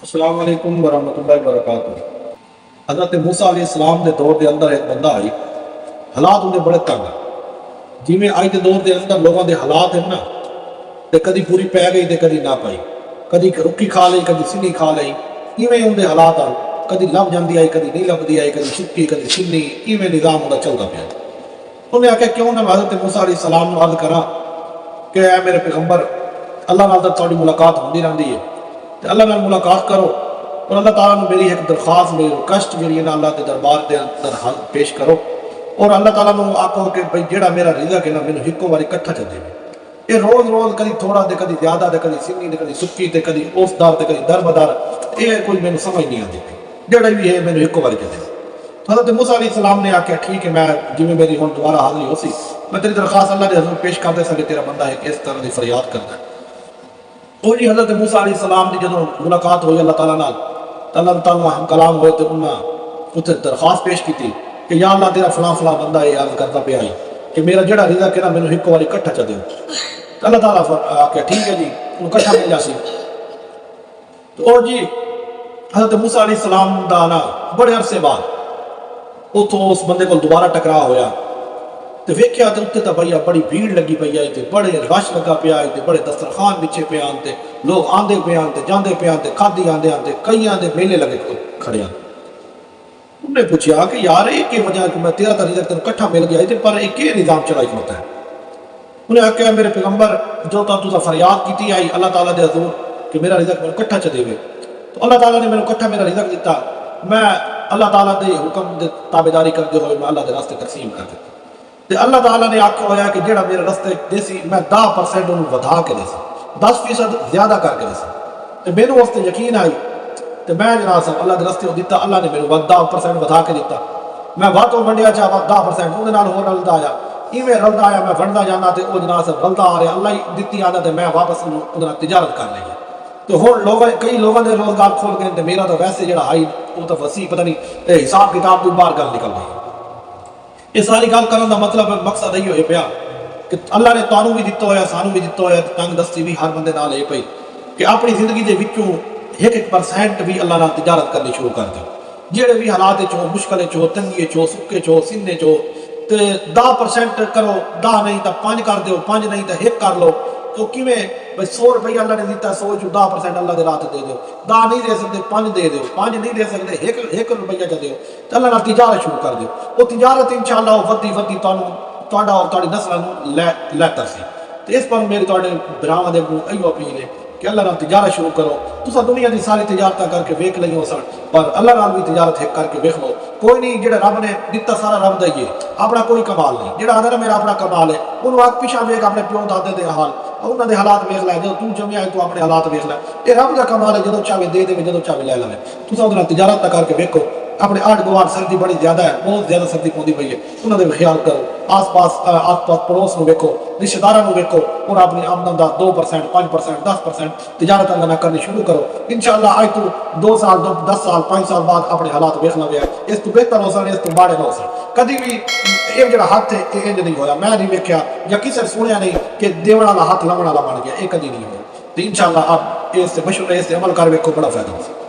السلام علیکم ورحمۃ اللہ وبرکاتہ۔ حضرت موسیٰ علیہ السلام کے دور کے اندر ایک بندہ آئی، حالات انہیں بڑے تنگ ہیں۔ جی میں آج کے دور کے اندر لوگوں کے حالات ہیں نا، تے کدی پوری پی گئی تے کدی نہ پائی، کدی رکی کھا لئی کدی سنی کھا لئی، ایویں ان کے حالات آ کدی لب جاندی آئی کدی نہیں لبدی آئی، کدی سکی کدی سنی، ایویں نظام انہیں چلتا پیا۔ انہیں آخیا کیوں نہ حضرت موسیٰ علیہ السلام کو عرض کرا کہ اے میرے پیغمبر، اللہ نال تہاڈی ملاقات ہوندی رہندی ہے، تے اللہ نال ملاقات کرو، اور اللہ تعالیٰ نے میری ایک درخواست میری ریکویسٹ جی اللہ کے دربار کے اندر حل پیش کرو، اور اللہ تعالیٰ نے آکو کہ بھائی جہاں میرا رزق ہے نا مینوں ایکو باری کٹھا چل دے۔ یہ روز روز کدی تھوڑا تے کدی زیادہ تے کدی سنی تے کدی سکی تے کدی اس دار تے کدی در بدار، یہ کوئی مینوں سمجھ نہیں آتی، جہاں بھی ہے مینوں ایکو باری چل دے۔ حضرت موسیٰ علیہ السلام نے آخیا ٹھیک ہے، میں جی میری ہوں دوبارہ حاضری ہو سی، میں تیری درخواست اللہ کے حضور پیش کرتے سکے، تیرا بندہ ہے اس طرح کی فریاد کرتا ہے۔ اور جی حضرت موسیٰ علیہ السلام کی جدوں ملاقات ہوئی اللہ تعالیٰ نال، اللہ تعالیٰ ہم کلام ہوئے تو انہاں اتنے درخواست پیش کی تھی کہ یا اللہ تیرا فلاں فلاں بندہ یہ عرض کرتا پیا ہے کہ میرا جڑا رزق ہے نا مینوں ایک باری کٹھا چ دیو۔ اللہ تعالیٰ آخیا ٹھیک ہے جی، انہوں کٹھا مل جاسی۔ تو اور جی حضرت موسیٰ علیہ السلام دا نا بڑے عرصے بعد اتوں اس بندے کو دوبارہ ٹکرا ہویا، تو ویکھیا تو اتنے تو بھیا بڑی بھیڑ لگی پئی آئی، بڑے رش لگا پیا آئی، بڑے دسترخوان بچھے پے آن، لوگ آندے پے آن جاندے پے آن، کھادی آندے آندے کئی آندے میلے لگے کھڑے آن۔ انہوں نے پوچھا کہ یار یہ کی وجہ کہ میں تیرا تا رزق تینوں کٹھا مل گیا ہے، پر یہ نظام چلائی کھڑتا ہے؟ انہیں آخیا میرے پیغمبر جو تو فریاد کیتی آئی اللہ تعالیٰ دے حضور کہ میرا رزق میرے کٹھا چ دے، تو اللہ تعالیٰ نے میرے کٹھا میرا رزق دیتا، میں اللہ تعالیٰ دے حکم دے تابعداری کرتے ہوئے میں اللہ دے راستے تقسیم کر دیتا۔ تے اللہ تعالیٰ نے آکھا ہویا کہ جڑا میرے راستے دیسی میں 10% انہوں ودھا کے دیسی، 10% زیادہ کر کے دیسی، تے میرے واسطے یقین آئی تے میں جناب صاحب اللہ دے راستے دیتا، اللہ نے میرے 10% ودھا کے دیتا، میں واتوں ونڈیا چاہ 10% انہوں نال ہو رلدا آیا، ایویں رلدا آیا، میں ونڈدا جانا تے وہ جناب صاحب رلدا آ رہا، اللہ ہی دیتی آنا تے میں واپس انہوں تجارت کر لئی۔ تو ہوں لوگ کئی لوگوں نے روزگار کھول گئے تے میرا تو ویسے جڑا آئی وہ تو وسیع پتہ نہیں حساب کتاب تو باہر گل نکل گئی۔ یہ ساری گل کرنے کا مطلب مقصد یہی ہوئے پیا کہ اللہ نے تانوں بھی دتا ہوا سانوں بھی دتا ہوا، تنگ دستی بھی ہر بندے نال یہ پئی کہ اپنی زندگی دے وچوں 1% بھی اللہ نال تجارت کرنی شروع کر دو، جہے بھی حالات چو مشکل چو تنگی چو سکے چو سینے چو، تے 10% کرو، 10 نہیں تو 5 کر دیو، 5 نہیں تو 1 کر لو۔ تو کیویں بھائی 100 روپیہ اللہ نے دیتا، 100 چو 10% اللہ دے راہ دے دیو، 10 نہیں دے سکتے 5 دے دیو، 5 نہیں دے سکتے 1 روپیہ چ دیو، تو اللہ نال تجارت شروع کر دیو۔ وہ تجارت انشاءاللہ ودی ودی تہاڈا اور تہاڈی نسل لے ترسی۔ تو اس پر میری تہاڈے براواں دے اگوں ایو اپیل ہے کہ اللہ نال تجارت شروع کرو۔ تساں دنیا دی ساری تجارتاں کر کے ویکھ لئیو سن، پر اللہ نال بھی تجارت ایک کر کے ویکھ لو۔ کوئی نہیں جڑا رب نے دتا سارا رب دا ہی ہے، اپنا کوئی کمال نہیں۔ جڑا آدھا میرا اپنا کمال ہے، انہوں آگ پیچھا ویکھ اپنے پیو دادے دے حال، انہوں دے حالات ویکھ لے، جدوں تو جمعہ ہے تو اپنے حالات ویکھ لے۔ یہ رب دا کمال ہے، جدوں چاہے دے دے جدوں چاہے لے لے۔ تساں اودے نال تجارت نہ کر کے ویکھو۔ اپنے آڑ گوار سردی بڑی زیادہ ہے، بہت زیادہ سردی پوندی پئی ہے، انہوں نے خیال کرو۔ آس پاس پڑوس نو ویکھو، رشتہ داراں نو ویکھو، اور اپنی آمدن دا 2% 5% 10% تجارت اللہ نہ کرنی شروع کرو۔ انشاءاللہ آج تو 2 سال 10 سال 5 سال بعد اپنے حالات ویکھ لو گے، اس تو بہتر ہو سکے، اس تو ماڑے نہ ہو سکے۔ کدی بھی یہ جڑا ہاتھ ہے یہ انج نہیں ہویا، میں نہیں ویکھیا یا کسی سنیا نہیں کہ دیوڑ والا ہاتھ لمن والا بن گیا، یہ کدی نہیں ہوا۔ تو انشاءاللہ آپ اس سے مشورے اس سے عمل کر ویکھو، بڑا فائدہ ہو سکتا۔